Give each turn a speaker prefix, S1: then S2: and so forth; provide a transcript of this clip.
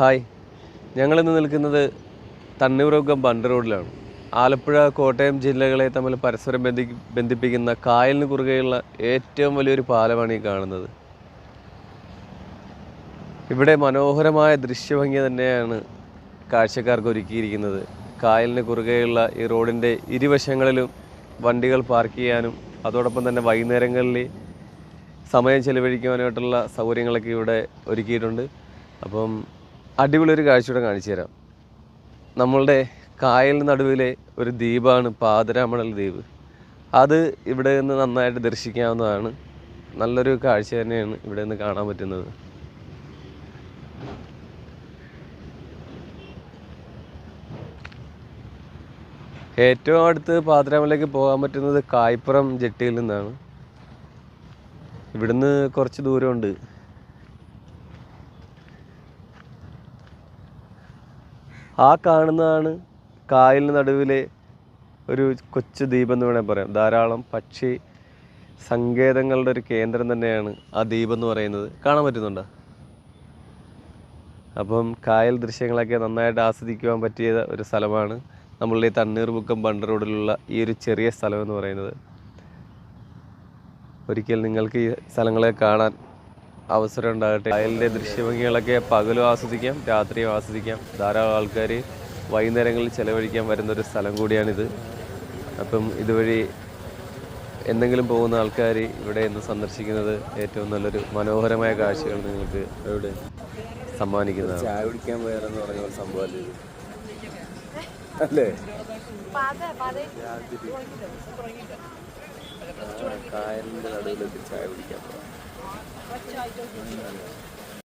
S1: Hi, ഞങ്ങളിന്ന് നിൽക്കുന്നത് തണ്ണീർമുക്കം ബണ്ട് റോഡിലാണ്. ആലപ്പുഴ, കോട്ടയം ജില്ലകളെ തമ്മിൽ പരസ്പരം ബന്ധിപ്പിക്കുന്ന കായലിന് കുറുകെയുള്ള ഏറ്റവും വലിയൊരു പാലമാണ് ഈ കാണുന്നത്. ഇവിടെ മനോഹരമായ ദൃശ്യഭംഗി തന്നെയാണ് കാഴ്ചക്കാർക്ക് ഒരുക്കിയിരിക്കുന്നത്. കായലിന് കുറുകെയുള്ള ഈ റോഡിൻ്റെ ഇരുവശങ്ങളിലും വണ്ടികൾ പാർക്ക് ചെയ്യാനും അതോടൊപ്പം തന്നെ വൈകുന്നേരങ്ങളിൽ സമയം ചെലവഴിക്കുവാനായിട്ടുള്ള സൗകര്യങ്ങളൊക്കെ ഇവിടെ ഒരുക്കിയിട്ടുണ്ട്. അപ്പം അടിപൊളി ഒരു കാഴ്ചയോടെ കാണിച്ചു തരാം. നമ്മളുടെ കായലിന് നടുവിലെ ഒരു ദ്വീപാണ് പാതിരാമണൽ ദ്വീപ്. അത് ഇവിടെ നിന്ന് നന്നായിട്ട് ദർശിക്കാവുന്നതാണ്. നല്ലൊരു കാഴ്ച തന്നെയാണ് ഇവിടെ നിന്ന് കാണാൻ പറ്റുന്നത്. ഏറ്റവും അടുത്ത് പാതിരാമലയിലേക്ക് പോകാൻ പറ്റുന്നത് കായ്പുറം ജെട്ടിയിൽ നിന്നാണ്. ഇവിടുന്ന് കുറച്ച് ദൂരമുണ്ട്. ആ കാണുന്നതാണ് കായലിന് നടുവിലെ ഒരു കൊച്ചു ദ്വീപ് എന്ന് വേണമെങ്കിൽ പറയാം. ധാരാളം പക്ഷി സങ്കേതങ്ങളുടെ ഒരു കേന്ദ്രം തന്നെയാണ് ആ ദ്വീപ് എന്ന് പറയുന്നത്. കാണാൻ പറ്റുന്നുണ്ടോ? അപ്പം കായൽ ദൃശ്യങ്ങളൊക്കെ നന്നായിട്ട് ആസ്വദിക്കുവാൻ പറ്റിയ ഒരു സ്ഥലമാണ് നമ്മളുടെ ഈ തണ്ണീർമുക്കം ബണ്ട് റോഡിലുള്ള ഈ ഒരു ചെറിയ സ്ഥലം എന്ന് പറയുന്നത്. ഒരിക്കൽ നിങ്ങൾക്ക് ഈ സ്ഥലങ്ങളെ കാണാൻ അവസരം ഉണ്ടാകട്ടെ. കായലിൻ്റെ ദൃശ്യഭംഗികളൊക്കെ പകലും ആസ്വദിക്കാം, രാത്രിയും ആസ്വദിക്കാം. ധാരാളം ആൾക്കാർ വൈകുന്നേരങ്ങളിൽ ചിലവഴിക്കാൻ വരുന്നൊരു സ്ഥലം കൂടിയാണിത്. അപ്പം ഇതുവഴി എന്തെങ്കിലും പോകുന്ന ആൾക്കാർ ഇവിടെ നിന്ന് സന്ദർശിക്കുന്നത് ഏറ്റവും നല്ലൊരു മനോഹരമായ കാഴ്ചകൾ നിങ്ങൾക്ക് ഇവിടെ സമ്മാനിക്കുന്നതാണ്. ചായ കുടിക്കാൻ പോയാലെന്ന് പറഞ്ഞ ഒരു സംഭവം അല്ലേ? കായലിൻ്റെ നടുവിലേക്ക് ചായ കുടിക്കാൻ പോകാം.